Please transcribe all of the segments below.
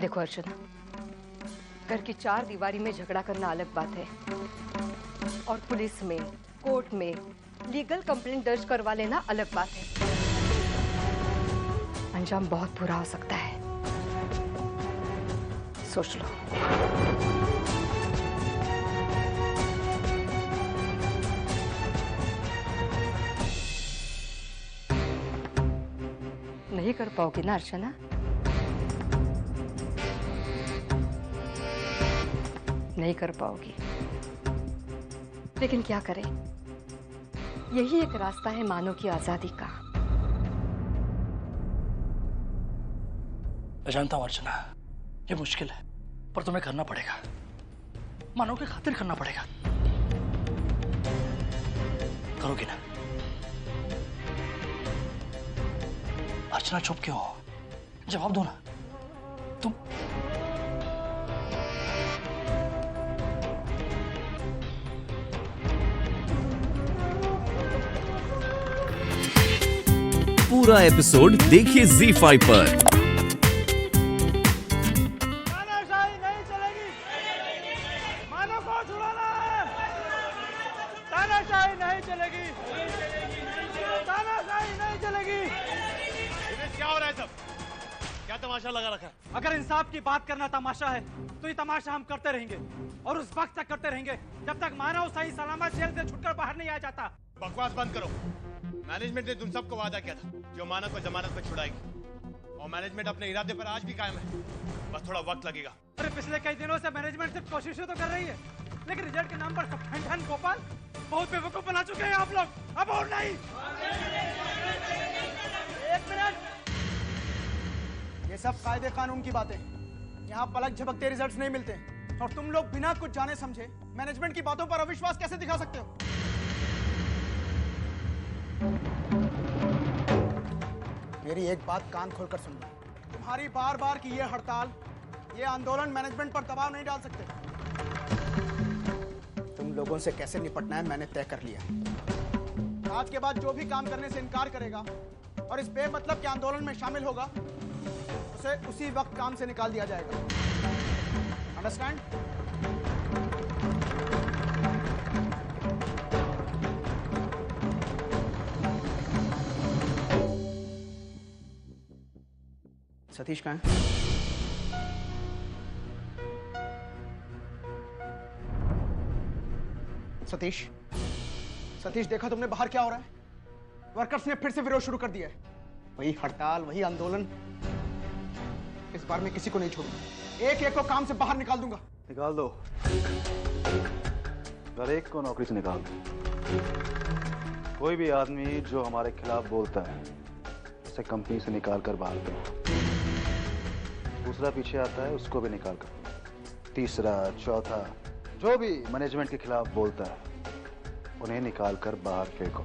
देखो अर्चना, घर की चार दीवारी में झगड़ा करना अलग बात है और पुलिस में, कोर्ट में लीगल कंप्लेंट दर्ज करवा लेना अलग बात है। अंजाम बहुत बुरा हो सकता है, सोच लो। नहीं कर पाओगी ना अर्चना? नहीं कर पाओगी, लेकिन क्या करें, यही एक रास्ता है मानव की आजादी का। मैं जानता हूं अर्चना, ये मुश्किल है, पर तुम्हें करना पड़ेगा। मानव की खातिर करना पड़ेगा। करोगी ना? अर्चना चुप क्यों हो? जवाब दो ना। तुम पूरा एपिसोड देखिए ZEE5 पर। तानाशाही नहीं चलेगी, मानव को छुड़ाना है। तानाशाही नहीं चलेगी, तानाशाही नहीं चलेगी। क्या हो रहा है सब? क्या तमाशा लगा रखा है? अगर इंसाफ की बात करना तमाशा है तो ये तमाशा हम करते रहेंगे और उस वक्त तक करते रहेंगे जब तक मानव सही सलामत जेल से छुटकर बाहर नहीं आ जाता। बकवास बंद करो। मैनेजमेंट ने तुम सबको वादा किया था जो मानव को जमानत पर छुड़ाएगी, और मैनेजमेंट अपने इरादे पर आज भी कायम है। बस थोड़ा वक्त लगेगा। अरे पिछले कई दिनों से मैनेजमेंट सिर्फ कोशिशें तो कर रही है, लेकिन रिजल्ट के नाम पर सब ठन गोपाल बहुत बेवकूफ बना चुके हैं आप लोग। अब और नहीं। एक मिनट, ये सब कायदे कानून की बातें, यहाँ पलक झपकते रिजल्ट्स नहीं मिलते और तुम लोग बिना कुछ जाने समझे मैनेजमेंट की बातों पर अविश्वास कैसे दिखा सकते हो? मेरी एक बात कान खोलकर सुन लो। तुम्हारी बार बार की ये हड़ताल, ये आंदोलन मैनेजमेंट पर दबाव नहीं डाल सकते। तुम लोगों से कैसे निपटना है मैंने तय कर लिया। आज के बाद जो भी काम करने से इनकार करेगा और इस बेमतलब के आंदोलन में शामिल होगा, उसे उसी वक्त काम से निकाल दिया जाएगा। अंडरस्टैंड? सतीश कहाँ है? सतीश, सतीश देखा तुमने बाहर क्या हो रहा है? वर्कर्स ने फिर से विरोध शुरू कर दिया है। वही हड़ताल, वही आंदोलन। इस बार मैं किसी को नहीं छोड़ूंगा। एक एक को काम से बाहर निकाल दूंगा। निकाल दो, हर एक को नौकरी से निकाल दो। कोई भी आदमी जो हमारे खिलाफ बोलता है उसे कंपनी से निकाल कर बाहर दो। दूसरा पीछे आता है उसको भी निकाल कर। तीसरा, चौथा, जो भी मैनेजमेंट के खिलाफ बोलता है उन्हें निकाल कर बाहर फेंको।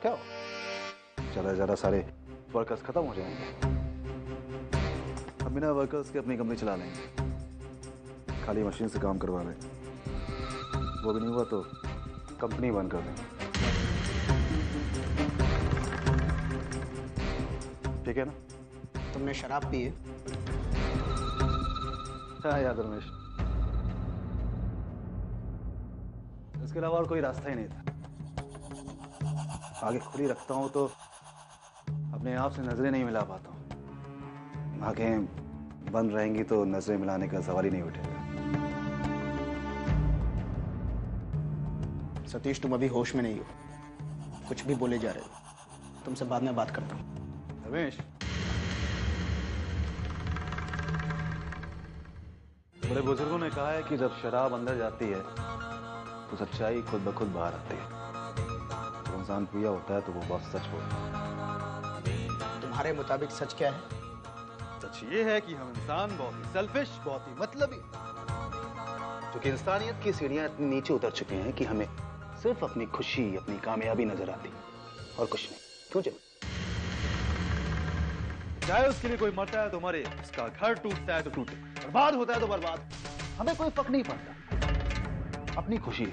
क्या चला जरा सारे वर्कर्स खत्म हो जाएंगे। हम बिना वर्कर्स के अपनी कंपनी चला लेंगे, खाली मशीन से काम करवा लें। वो भी नहीं हुआ तो कंपनी बंद कर देंगे। ठीक है ना? तुमने शराब पी है? हाँ यार रमेश, इसके अलावा और कोई रास्ता ही नहीं था। आगे खुली रखता हूँ तो अपने आप से नजरें नहीं मिला पाता हूँ। आंखें बंद रहेंगी तो नजरें मिलाने का सवाल ही नहीं उठेगा। सतीश, तुम अभी होश में नहीं हो, कुछ भी बोले जा रहे हो। तुमसे बाद में बात करता हूँ। रमेश, बड़े बुजुर्गों ने कहा है कि जब शराब अंदर जाती है तो सच्चाई खुद ब खुद बाहर आती है। जब इंसान पिया होता है तो वो बहुत सच बोलता है। तुम्हारे मुताबिक सच क्या है? सच ये है कि हम इंसान बहुत ही सेल्फिश, बहुत ही मतलबी, क्योंकि इंसानियत की सीढ़ियां इतनी नीचे उतर चुके हैं कि हमें सिर्फ अपनी खुशी, अपनी कामयाबी नजर आती है और कुछ नहीं। क्यों चल? चाहे उसके लिए कोई मरता है तो मरे, उसका घर टूटता है तो टूटे, बर्बाद होता है तो बर्बाद, हमें कोई फर्क नहीं पड़ता। अपनी खुशी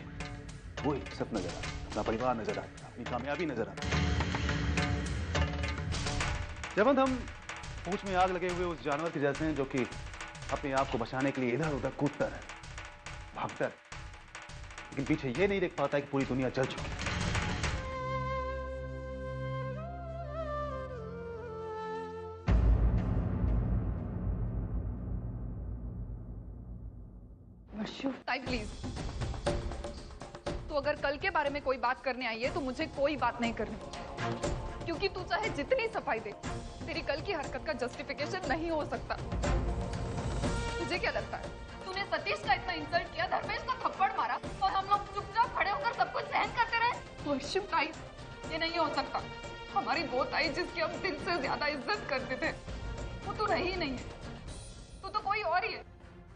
वो ही सब नजर आता, अपना परिवार नजर आता, अपनी कामयाबी नजर आती। जब हम पूंछ में आग लगे हुए उस जानवर के जैसे हैं जो कि अपने आप को बचाने के लिए इधर उधर कूदता है, भागता है, लेकिन पीछे ये नहीं देख पाता है कि पूरी दुनिया जल चुकी है। ताई प्लीज, तो अगर कल के बारे में कोई बात करने आई है तो मुझे कोई बात नहीं करनी, क्योंकि तू चाहे जितनी सफाई दे, तेरी कल की हरकत का जस्टिफिकेशन नहीं हो सकता। तुझे क्या लगता है तूने सतीश का इतना इंसल्ट किया, धर्मेश का थप्पड़ मारा और हम लोग चुपचाप खड़े होकर सब कुछ सहन करते रहे? वर्षिप ताई, ये नहीं हो सकता। हमारी वो ताई जिसकी हम दिल से ज्यादा इज्जत करते थे, वो तो रही नहीं है। तू तो कोई और ही है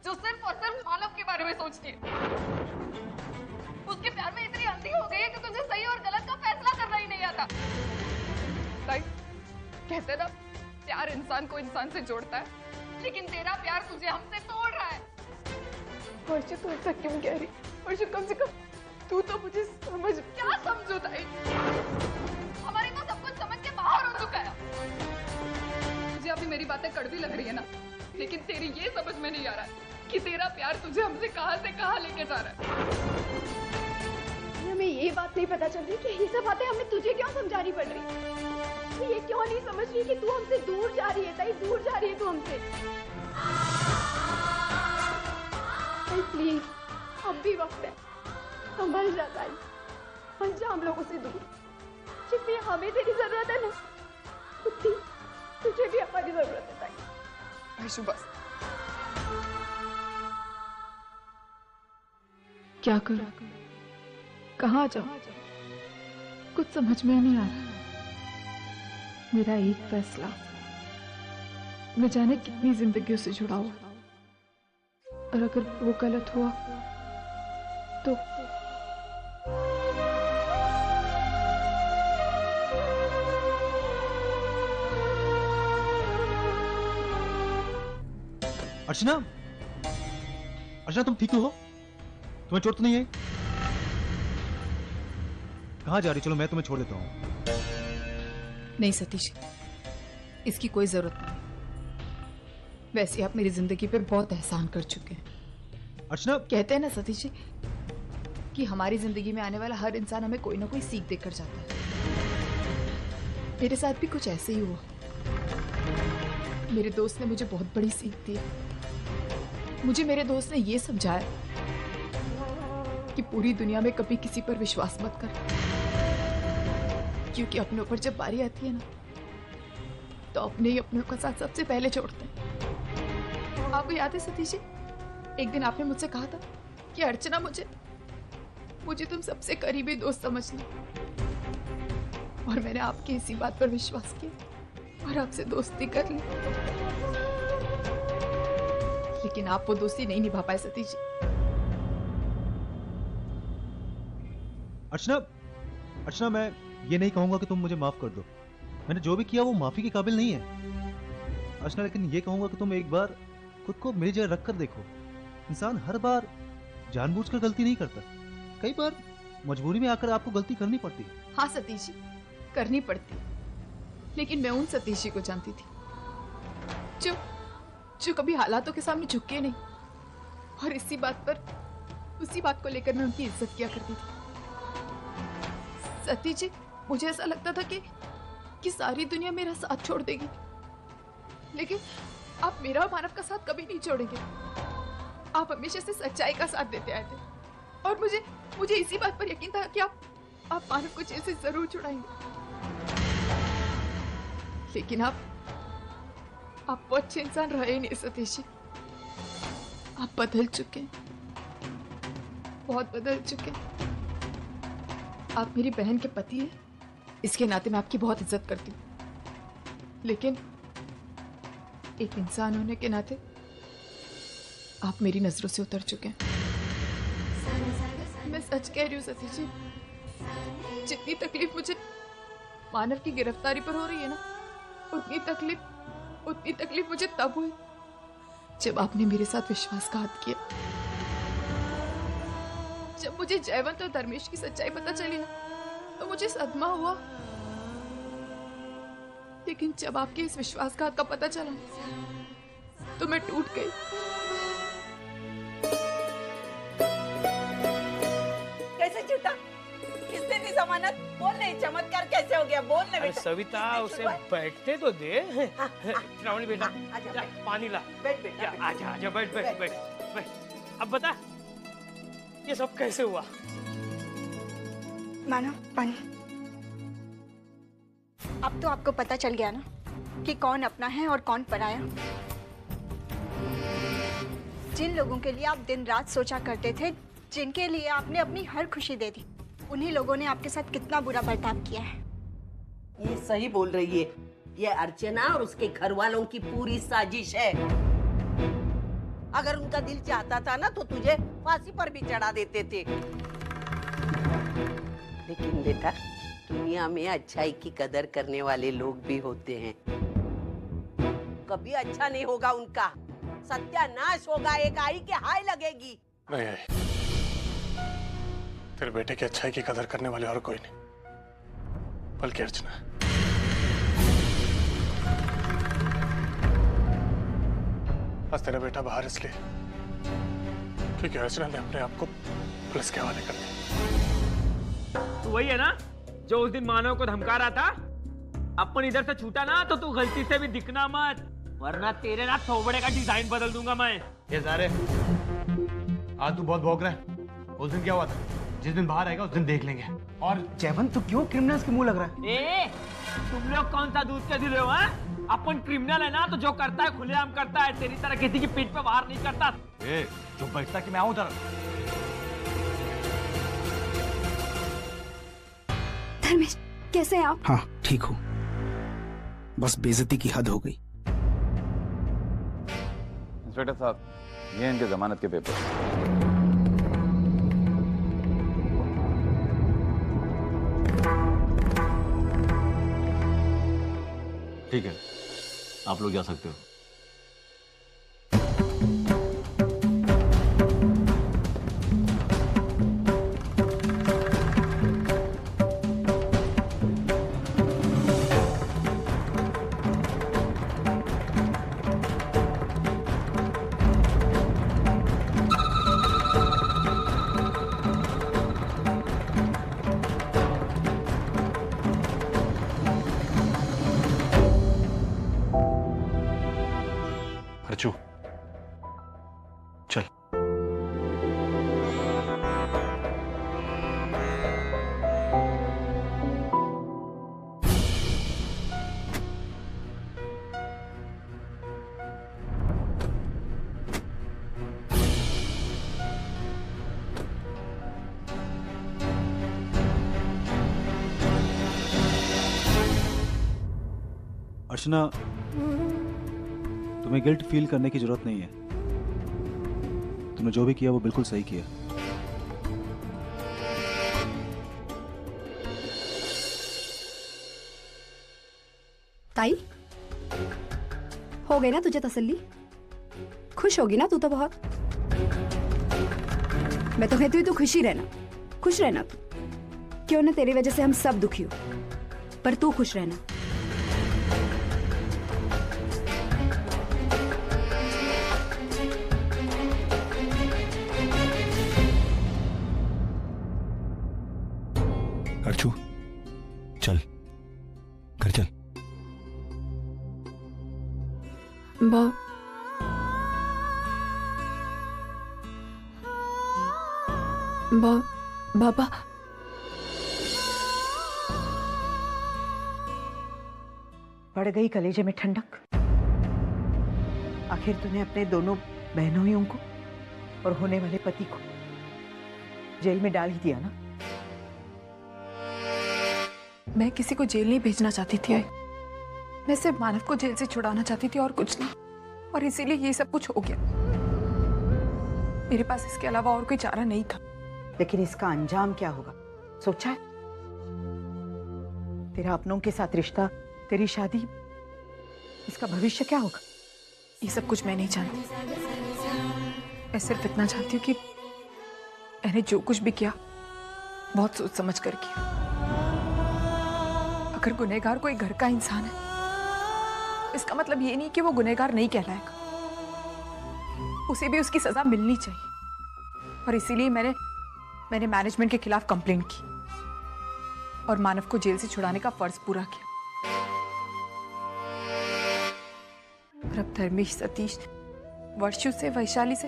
जो सिर्फ और सिर्फ मालव के बारे में सोचती है। उसके प्यार में इतनी अंधी हो गई है कि तुझे सही और गलत का फैसला करना ही नहीं आता। कहते ना, प्यार इंसान को इंसान से जोड़ता है, लेकिन तेरा प्यार तुझे हमसे तोड़ रहा है। वर्षा तू ऐसा क्यों कह रही? वर्षा कम से कम तू तो मुझे समझ। क्या समझो ताई? हमारी तो सब कुछ समझ के बाहर हो चुका है। मुझे अभी मेरी बातें कड़वी लग रही है ना, लेकिन तेरी ये समझ में नहीं आ रहा है कि तेरा प्यार तुझे हमसे कहां से कहां लेके जा रहा है। हमें ये बात नहीं पता चल रही कि ये सब बातें हमें तुझे क्यों समझानी पड़ रही? तू ये क्यों नहीं समझ रही कि तू हमसे दूर जा रही है? ताई, दूर जा रही है तू हमसे। प्लीज, अब भी वक्त है, संभल जा ताई, अंजाम लोगों से दूर। जितनी हमें तेरी जरूरत है ना, उतनी तुझे भी हमारी जरूरत है ताई। बस क्या करूं, कहाँ जाऊं, कुछ समझ में नहीं आ रहा। मेरा एक फैसला न जाने कितनी जिंदगियों से जुड़ा हुआ, और अगर वो गलत हुआ तो अर्चना, अर्चना तुम ठीक तो हो? तुम्हें चोट तो नहीं है? कहाँ जा रही? चलो मैं तुम्हें छोड़ देता हूँ। नहीं सतीश, इसकी कोई जरूरत नहीं। वैसे आप मेरी जिंदगी पे बहुत एहसान कर चुके हैं। अर्चना, कहते हैं ना सतीश जी कि हमारी जिंदगी में आने वाला हर इंसान हमें कोई ना कोई सीख देकर जाता है। मेरे साथ भी कुछ ऐसे ही हुआ। मेरे दोस्त ने मुझे बहुत बड़ी सीख दी। मुझे मेरे दोस्त ने ये समझाया कि पूरी दुनिया में कभी किसी पर विश्वास मत कर, क्योंकि अपनों पर जब बारी आती है ना, तो अपने ही अपनों का साथ सबसे पहले छोड़ते हैं। आपको याद है सतीश जी, एक दिन आपने मुझसे कहा था कि अर्चना, मुझे तुम सबसे करीबी दोस्त समझना, और मैंने आपकी इसी बात पर विश्वास किया और आपसे दोस्ती कर ली। लेकिन आप वो दोस्ती नहीं निभा पाए सतीश जी। अर्चना, मैं ये नहीं कहूंगा कि तुम मुझे माफ कर दो। मैंने जो भी किया वो माफी के काबिल नहीं है अर्चना, लेकिन ये कहूंगा कि तुम एक बार खुद को मेरी जगह रख कर देखो। इंसान हर बार जानबूझकर गलती नहीं करता, कई बार मजबूरी में आकर आपको गलती करनी पड़ती है। हाँ सतीश जी, करनी पड़ती, लेकिन मैं उन सतीश जी को जानती थी जो कभी हालातों के सामने झुके नहीं, और उसी बात को लेकर मैं उनकी इज्जत किया करती थी। सतीश जी, मुझे ऐसा लगता था कि सारी दुनिया मेरा साथ छोड़ देगी, लेकिन आप मेरा और मानव का साथ कभी नहीं छोड़ेंगे। आप हमेशा से सच्चाई का साथ देते आए थे, और मुझे इसी बात पर यकीन था कि आप मानव को जेल से जरूर छुड़ाएंगे। लेकिन आप वो अच्छे इंसान रहे नहीं सतीश जी। आप बदल चुके हैं, बहुत बदल चुके हैं। आप मेरी बहन के पति हैं, इसके नाते मैं आपकी बहुत इज्जत करती हूँ, लेकिन एक इंसान होने के नाते आप मेरी नजरों से उतर चुके हैं। मैं सच कह रही हूँ सतीश जी, जितनी तकलीफ मुझे मानव की गिरफ्तारी पर हो रही है ना, उतनी तकलीफ मुझे तब हुई जब आपने मेरे साथ विश्वासघात किया। जब मुझे जयवंत और धर्मेश की सच्चाई पता चली ना, तो मुझे सदमा हुआ। लेकिन जब आपके इस विश्वासघात का पता चला तो मैं टूट गई। कैसे छूटा? किसने दी जमानत? बोल नहीं, चमत्कार कैसे हो गया? बोल ना बेटा। सविता, उसे बैठने तो दे। श्रावणी बेटा, जा, पानी ला। बैठ बेटा। आजा आजा, बैठ बैठ बैठ बैठ। अब बता, ये सब कैसे हुआ? मानो पानी। अब तो आपको पता चल गया ना कि कौन अपना है और कौन पराया। जिन लोगों के लिए आप दिन रात सोचा करते थे, जिनके लिए आपने अपनी हर खुशी दे दी, उन्हीं लोगों ने आपके साथ कितना बुरा बर्ताव किया है। ये सही बोल रही है। ये अर्चना और उसके घर वालों की पूरी साजिश है। अगर उनका दिल चाहता था ना तो तुझे फांसी पर भी चढ़ा देते थे। लेकिन बेटा, दुनिया में अच्छाई की कदर करने वाले लोग भी होते हैं। कभी अच्छा नहीं होगा उनका, सत्यानाश होगा, एक आई के हाय लगेगी। नहीं आई। तेरे बेटे की अच्छाई की कदर करने वाले और कोई नहीं, बल्कि अर्चना। आज तेरा बेटा बाहर इसलिए क्योंकि अर्चना ने अपने आप को पुलिस के हवाले कर दिया। तू वही है ना जो उस दिन मानव को धमका रहा था? अपन इधर से छूटा ना तो तू गलती से भी दिखना मत, वरना तेरे ना थोबड़े का डिजाइन बदल दूंगा मैं। ये सारे आज तू बहुत भौंक रहा है। उस दिन क्या हुआ था? जिस दिन बाहर आएगा उस दिन देख लेंगे। और जयवंत, तू क्यों क्रिमिनल्स के मुंह लग रहा है? ए, तुम लोग कौन सा दूध के दिल हो? अपन क्रिमिनल है ना तो जो करता है खुलेआम करता है, तेरी तरह किसी की पीठ पे बाहर नहीं करता। ए, जो बैठता कि मैं आऊं उधर। धर्मेश, कैसे हैं आप? हाँ, ठीक हूँ। बस बेइज्जती की हद हो गई। इंस्पेक्टर साहब, ये इनके जमानत के पेपर। ठीक है, आप लोग जा सकते हो। अर्चू, चल। अर्चना, तुम्हें गिल्ट फील करने की जरूरत नहीं है। तुमने जो भी किया वो बिल्कुल सही किया। ताई, हो गई ना तुझे तसल्ली? खुश होगी ना तू तो बहुत। मैं तो कहती हूँ तू खुश ही रहना, खुश रहना तू। क्यों ना तेरी वजह से हम सब दुखी हो, पर तू खुश रहना। अर्चू, चल, घर चल। बाबा, पड़ गई कलेजे में ठंडक। आखिर तूने अपने दोनों बहनों को और होने वाले पति को जेल में डाल ही दिया ना। मैं किसी को जेल नहीं भेजना चाहती थी। मैं सिर्फ मानव को जेल से छुड़ाना चाहती थी और कुछ नहीं, और इसीलिए ये सब कुछ हो गया। मेरे पास इसके अलावा और कोई चारा नहीं था। लेकिन इसका अंजाम क्या होगा सोचा है? तेरा अपनों के साथ रिश्ता, तेरी शादी, इसका भविष्य क्या होगा? ये सब कुछ मैं नहीं जानती। मैं सिर्फ इतना चाहती हूँ कि मैंने जो कुछ भी किया बहुत सोच समझ कर किया। अगर गुनहगार कोई घर का इंसान है इसका मतलब ये नहीं कि वो गुनहगार नहीं कहलाएगा। उसे भी उसकी सजा मिलनी चाहिए और इसीलिए मैंने मैनेजमेंट के खिलाफ कंप्लेंट की और मानव को जेल से छुड़ाने का फर्ज पूरा किया। और अब धर्मेश, सतीश, वर्षों से, वैशाली से,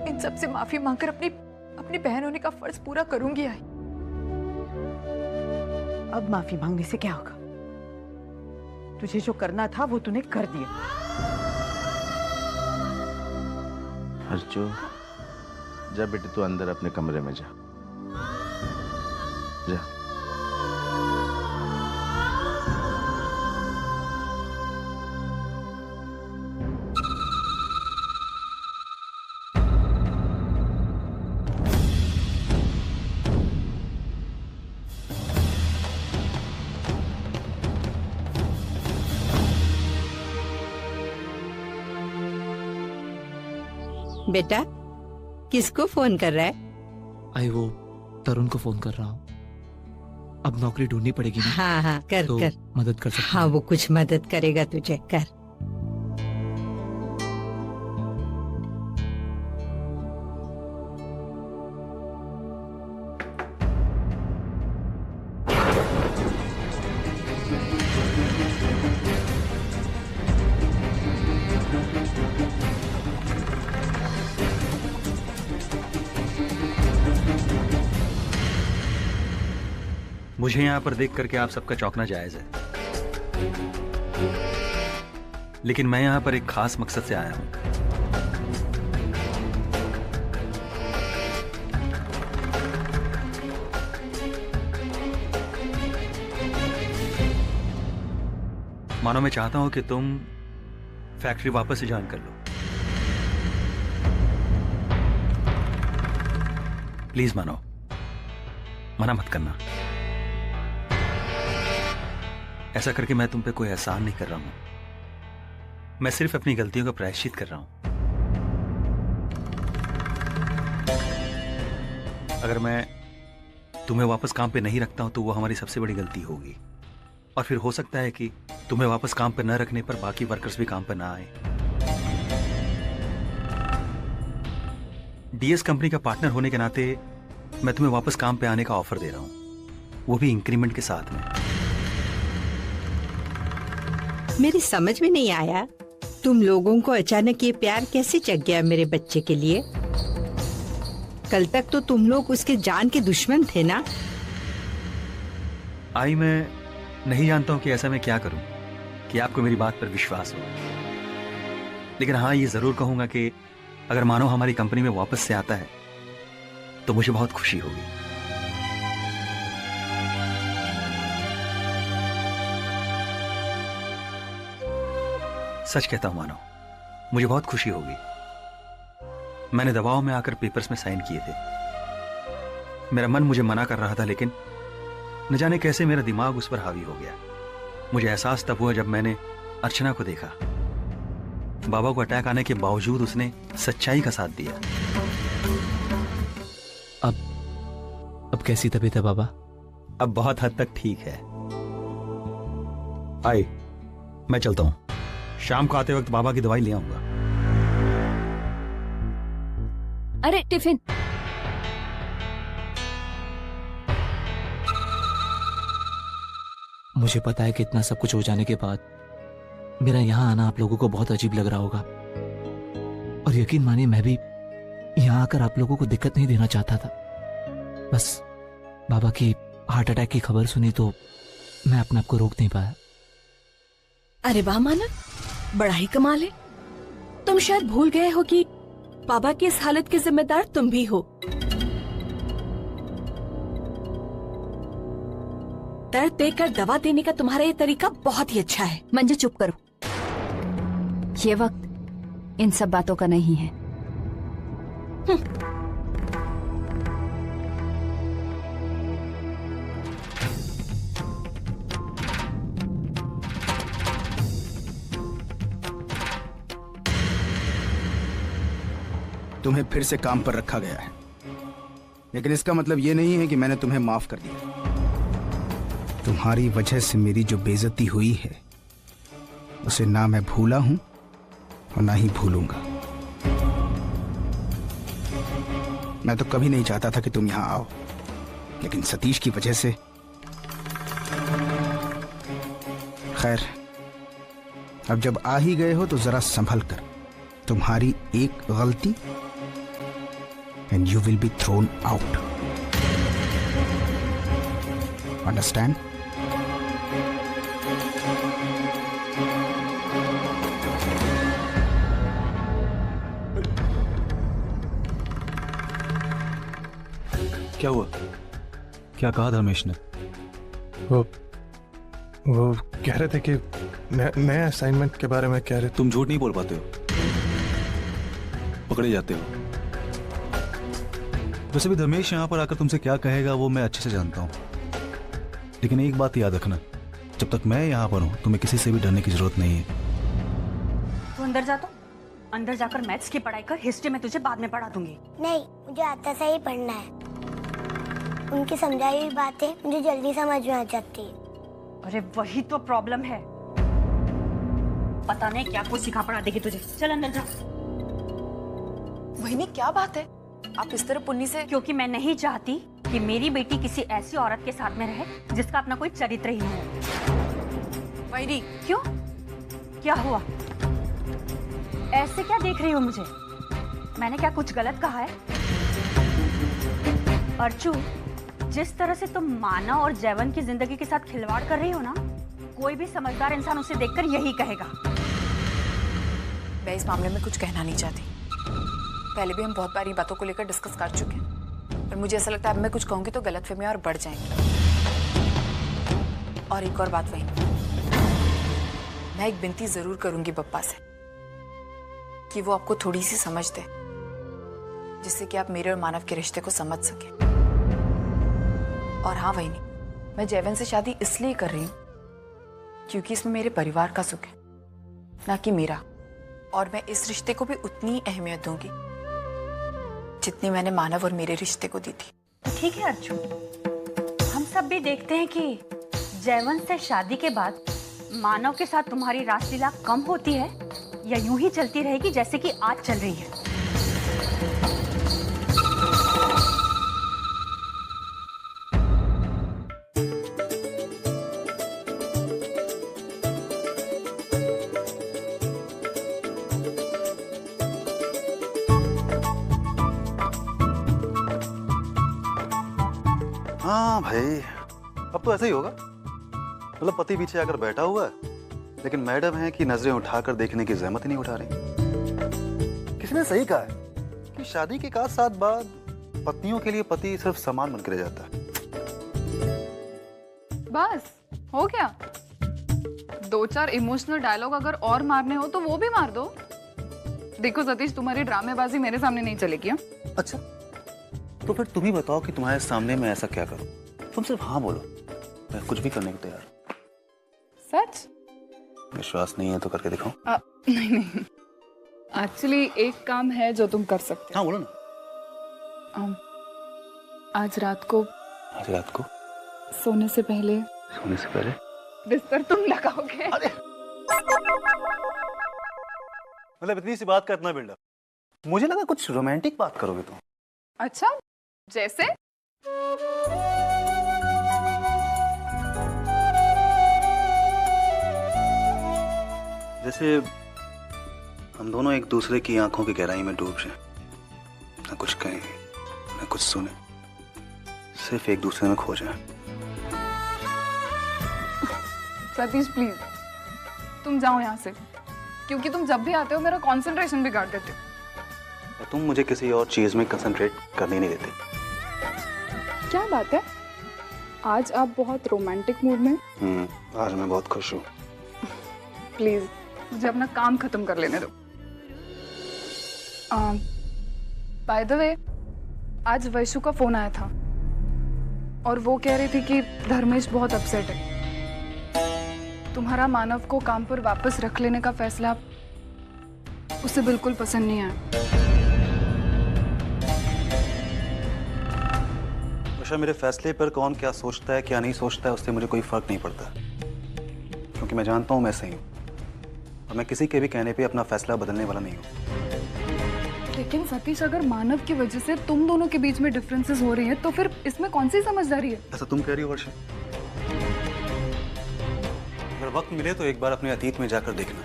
इन सब से माफी मांगकर अपनी बहन होने का फर्ज पूरा करूंगी। आई अब माफी मांगने से क्या होगा? तुझे जो करना था वो तूने कर दिया। अर्जु, जा बेटे, तू अंदर अपने कमरे में जा। जा। बेटा, किसको फोन कर रहा है? आई वो तरुण को फोन कर रहा हूँ। अब नौकरी ढूंढनी पड़ेगी ना? हाँ हाँ, कर तो कर। मदद कर सकते हाँ, वो कुछ मदद करेगा तुझे, कर। मुझे यहाँ पर देख करके आप सबका चौंकना जायज है, लेकिन मैं यहाँ पर एक खास मकसद से आया हूं। मानो मैं चाहता हूं कि तुम फैक्ट्री वापस से ज्वाइन कर लो। प्लीज मानो, मना मत करना। ऐसा करके मैं तुम पे कोई एहसान नहीं कर रहा हूं, मैं सिर्फ अपनी गलतियों का प्रायश्चित कर रहा हूं। अगर मैं तुम्हें वापस काम पे नहीं रखता हूं तो वो हमारी सबसे बड़ी गलती होगी, और फिर हो सकता है कि तुम्हें वापस काम पे न रखने पर बाकी वर्कर्स भी काम पे ना आए। डीएस कंपनी का पार्टनर होने के नाते मैं तुम्हें वापस काम पे आने का ऑफर दे रहा हूं, वो भी इंक्रीमेंट के साथ में। मेरी समझ में नहीं आया, तुम लोगों को अचानक ये प्यार कैसे जग गया मेरे बच्चे के लिए? कल तक तो तुम लोग उसके जान के दुश्मन थे ना? आई, मैं नहीं जानता हूं कि ऐसा मैं क्या करूं कि आपको मेरी बात पर विश्वास हो, लेकिन हाँ, ये जरूर कहूंगा कि अगर मानो हमारी कंपनी में वापस से आता है तो मुझे बहुत खुशी होगी। सच कहता हूं मानो, मुझे बहुत खुशी होगी। मैंने दबाव में आकर पेपर्स में साइन किए थे। मेरा मन मुझे मना कर रहा था, लेकिन न जाने कैसे मेरा दिमाग उस पर हावी हो गया। मुझे एहसास तब हुआ जब मैंने अर्चना को देखा। बाबा को अटैक आने के बावजूद उसने सच्चाई का साथ दिया। अब कैसी तबीयत है बाबा? अब बहुत हद तक ठीक है। आई, मैं चलता हूं। शाम को आते वक्त बाबा की दवाई ले आऊंगा। अरे टिफिन। मुझे पता है कि इतना सब कुछ हो जाने के बाद मेरा यहाँ आना आप लोगों को बहुत अजीब लग रहा होगा, और यकीन मानिए मैं भी यहाँ आकर आप लोगों को दिक्कत नहीं देना चाहता था। बस बाबा की हार्ट अटैक की खबर सुनी तो मैं अपने आप को रोक नहीं पाया। अरे वाह मानव, बड़ा ही कमाल है। तुम शायद भूल गए हो कि बाबा की इस हालत के जिम्मेदार तुम भी हो। दर्द देकर दवा देने का तुम्हारा ये तरीका बहुत ही अच्छा है। मंजू चुप करो, ये वक्त इन सब बातों का नहीं है। तुम्हें फिर से काम पर रखा गया है, लेकिन इसका मतलब यह नहीं है कि मैंने तुम्हें माफ कर दिया। तुम्हारी वजह से मेरी जो बेइज्जती हुई है उसे ना मैं भूला हूं और ना ही भूलूंगा। मैं तो कभी नहीं चाहता था कि तुम यहां आओ, लेकिन सतीश की वजह से। खैर, अब जब आ ही गए हो तो जरा संभल कर। तुम्हारी एक गलती and you will be thrown out. Understand? क्या हुआ? क्या कहा धर्मेश ने? वो कह रहे थे कि नए असाइनमेंट के बारे में कह रहे। तुम झूठ नहीं बोल पाते हो, पकड़े जाते हो। वैसे भी धर्मेश यहाँ पर आकर तुमसे क्या कहेगा वो मैं अच्छे से जानता हूँ, लेकिन एक बात याद रखना, जब तक मैं यहाँ पर हूँ तुम्हें किसी से भी डरने की जरूरत नहीं है। तू अंदर जा, तो अंदर जाकर मैथ्स की पढ़ाई कर, हिस्ट्री में तुझे बाद में पढ़ा दूंगी। नहीं, मुझे आता से ही पढ़ना है। उनकी समझाई हुई बातें मुझे जल्दी समझ में आ जाती है। अरे वही तो प्रॉब्लम है, पता नहीं क्या कुछ सिखा पढ़ा देगी तुझे। चल अंदर जा। वही क्या बात है, आप इस तरह पुन्नी से? क्योंकि मैं नहीं चाहती कि मेरी बेटी किसी ऐसी औरत के साथ में रहे जिसका अपना कोई चरित्र ही नहीं हो। वही क्यों? क्या हुआ? ऐसे क्या देख रही हो मुझे? मैंने क्या कुछ गलत कहा है? अर्चू, जिस तरह से तुम मानव और जैवन की जिंदगी के साथ खिलवाड़ कर रही हो ना, कोई भी समझदार इंसान उसे देखकर यही कहेगा। मैं इस मामले में कुछ कहना नहीं चाहती। पहले भी हम बहुत बार बातों को लेकर डिस्कस कर चुके हैं, पर मुझे ऐसा लगता है अब मैं कुछ कहूंगी तो गलतफहमियां और बढ़ जाएंगी। और एक और बात, वही मैं एक विनती जरूर करूंगी पप्पा से कि वो आपको थोड़ी सी समझ दे, जिससे कि आप मेरे और मानव के रिश्ते को समझ सके। और हाँ वही, मैं जैवन से शादी इसलिए कर रही हूँ क्योंकि इसमें मेरे परिवार का सुख है, ना कि मेरा। और मैं इस रिश्ते को भी उतनी अहमियत दूंगी जितनी मैंने मानव और मेरे रिश्ते को दी थी। ठीक है अर्जुन, हम सब भी देखते हैं कि जैवन से शादी के बाद मानव के साथ तुम्हारी रासलीला कम होती है या यूं ही चलती रहेगी जैसे कि आज चल रही है। हाँ भाई, अब तो ऐसा ही होगा। मतलब पति पीछे आकर बैठा हुआ है, लेकिन मैडम है कि नजरें उठाकर देखने की जहमत ही नहीं उठा रही। किसी ने सही कहा है कि शादी के 1 साल बाद पत्नियों के लिए पति सिर्फ सामान बनकर रह जाता है। बस हो गया? 2-4 इमोशनल डायलॉग अगर और मारने हो तो वो भी मार दो। देखो सतीश, तुम्हारी ड्रामेबाजी मेरे सामने नहीं चलेगी। अच्छा, तो फिर तुम ही बताओ कि तुम्हारे सामने मैं ऐसा क्या करूं? तुम सिर्फ हाँ बोलो, मैं कुछ भी करने को तैयार हूं। सच? विश्वास नहीं है तो करके दिखाओ। नहीं नहीं, एक्चुअली एक काम है जो तुम कर सकते हो। हाँ बोलो ना। आज रात को सोने से पहले बिस्तर तुम लगाओगे? मतलब इतनी सी बात का इतना बिल्डअप? मुझे लगा कुछ रोमांटिक बात करोगे तुम। अच्छा, जैसे? जैसे हम दोनों एक दूसरे की आंखों की गहराई में डूब जाएं, ना कुछ कहें ना कुछ सुने, सिर्फ एक दूसरे में खो जाएं। सतीश प्लीज, तुम जाओ यहाँ से, क्योंकि तुम जब भी आते हो मेरा कंसंट्रेशन बिगाड़ देते हो। और तुम मुझे किसी और चीज में कंसंट्रेट करने नहीं देते। क्या बात है, आज आप बहुत रोमांटिक मूड में? आज मैं बहुत खुश हूँ। प्लीज मुझे अपना काम खत्म कर लेने दो। बाय द वे, आज वैशु का फोन आया था और वो कह रही थी कि धर्मेश बहुत अपसेट है। तुम्हारा मानव को काम पर वापस रख लेने का फैसला उसे बिल्कुल पसंद नहीं आया। उषा, मेरे फैसले पर कौन क्या सोचता है क्या नहीं सोचता है उससे मुझे कोई फर्क नहीं पड़ता, क्योंकि मैं जानता हूं मैं सही हूं। और मैं किसी के भी कहने पे अपना फैसला बदलने वाला नहीं हूँ। लेकिन सतीश, अगर मानव की वजह से तुम दोनों के बीच में डिफरेंसेस हो रही हैं, तो फिर इसमें कौन सी समझदारी है? ऐसा तुम कह रही हो वर्षा? अगर वक्त मिले तो एक बार अपने अतीत में जाकर देखना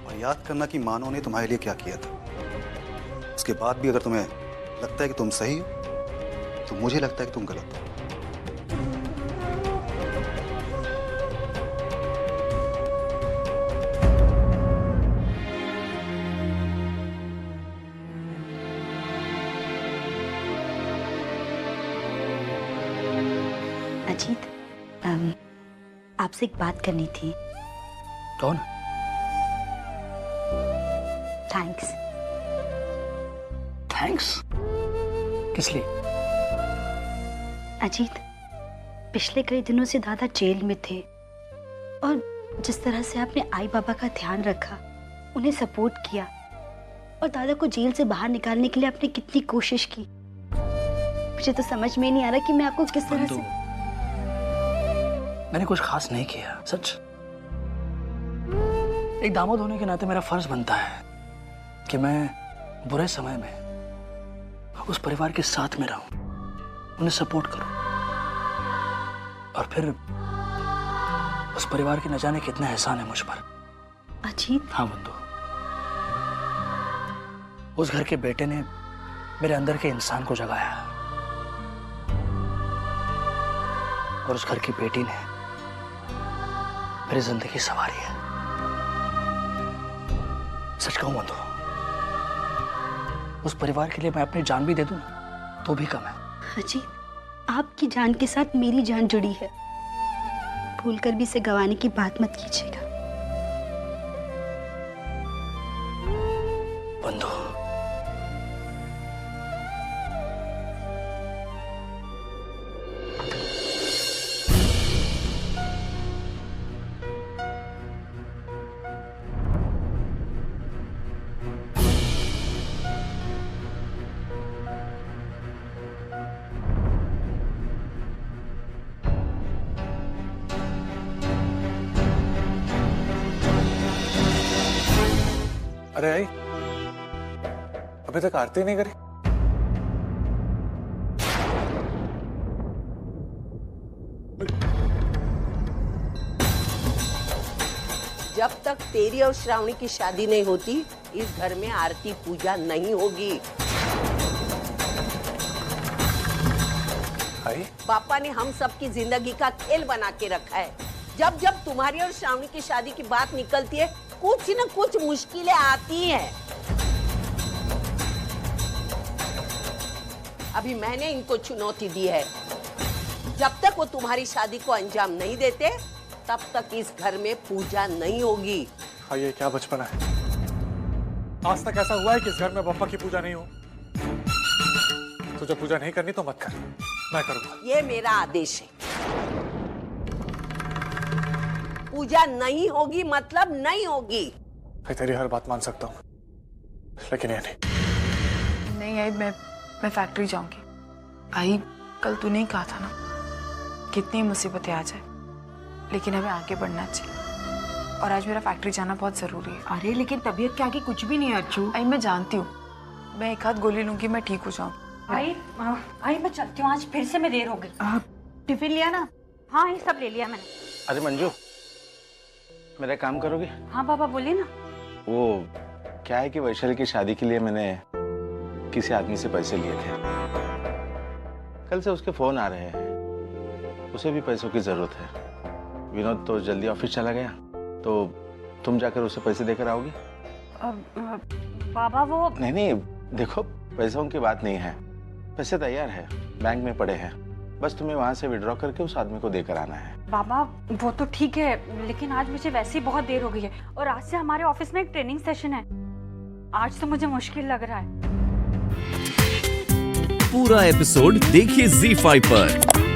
और याद करना कि मानव ने तुम्हारे लिए क्या किया था। उसके बाद भी अगर तुम्हें लगता है कि तुम सही हो, तो मुझे लगता है कि तुम गलत हो। अजीत, आपसे एक बात करनी थी। कौन? थैंक्स। थैंक्स? किस लिए? अजीत, पिछले कई दिनों से दादा जेल में थे और जिस तरह से आपने आई बाबा का ध्यान रखा, उन्हें सपोर्ट किया और दादा को जेल से बाहर निकालने के लिए आपने कितनी कोशिश की, मुझे तो समझ में नहीं आ रहा कि मैं आपको किस तरह से। मैंने कुछ खास नहीं किया, सच। एक दामाद होने के नाते मेरा फर्ज बनता है कि मैं बुरे समय में उस परिवार के साथ में रहूं, उन्हें सपोर्ट करूं और फिर उस परिवार के न जाने कितना एहसान है मुझ पर। अजीत। हाँ बंधु, उस घर के बेटे ने मेरे अंदर के इंसान को जगाया और उस घर की बेटी ने मेरी जिंदगी संवारी है। सच कहूं बंधु, उस परिवार के लिए मैं अपनी जान भी दे दूं ना, तो भी कम है। अजीत, आपकी जान के साथ मेरी जान जुड़ी है, भूलकर भी इसे गंवाने की बात मत कीजिएगा। बंधु, अरे आई, अभी तक आरती नहीं करी? जब तक तेरी और श्रावणी की शादी नहीं होती, इस घर में आरती पूजा नहीं होगी। आई? पापा ने हम सबकी जिंदगी का खेल बना के रखा है। जब जब तुम्हारी और श्रावणी की शादी की बात निकलती है, कुछ न कुछ मुश्किलें आती हैं। अभी मैंने इनको चुनौती दी है, जब तक वो तुम्हारी शादी को अंजाम नहीं देते, तब तक इस घर में पूजा नहीं होगी। हाँ, ये क्या बचपना है? आज तक ऐसा हुआ है कि इस घर में बप्पा की पूजा नहीं हो? तुझे पूजा नहीं करनी तो मत कर, मैं करूंगा। ये मेरा आदेश है। पूजा नहीं होगी मतलब नहीं होगी। मैं तेरी हर बात मान सकता हूँ, लेकिन ये नहीं आई, मैं फैक्ट्री जाऊंगी। आई, कल तूने ही कहा था ना, कितनी मुसीबतें आ जाए लेकिन हमें आगे बढ़ना चाहिए, और आज मेरा फैक्ट्री जाना बहुत जरूरी है। अरे लेकिन तबीयत के आगे कुछ भी नहीं है अर्चू। आई, मैं जानती हूँ, मैं एक हाथ गोली लूंगी, मैं ठीक हो जाऊँ। आई मैं चलती हूँ, आज फिर से मैं देर हो गई। टिफिन लिया ना? हाँ, ये सब ले लिया मैंने। अरे मंजू, मेरा काम करोगे? हाँ बाबा बोलिए ना। वो क्या है कि वैशाली की शादी के लिए मैंने किसी आदमी से पैसे लिए थे। कल से उसके फोन आ रहे हैं, उसे भी पैसों की जरूरत है। विनोद तो जल्दी ऑफिस चला गया, तो तुम जाकर उसे पैसे देकर आओगी? बाबा वो नहीं, देखो पैसों की बात नहीं है, पैसे तैयार है, बैंक में पड़े हैं, बस तुम्हें वहां से विड्रॉ करके उस आदमी को देकर आना है। बाबा वो तो ठीक है, लेकिन आज मुझे वैसे ही बहुत देर हो गई है और आज से हमारे ऑफिस में एक ट्रेनिंग सेशन है। आज तो मुझे मुश्किल लग रहा है। पूरा एपिसोड देखिए ZEE5 पर।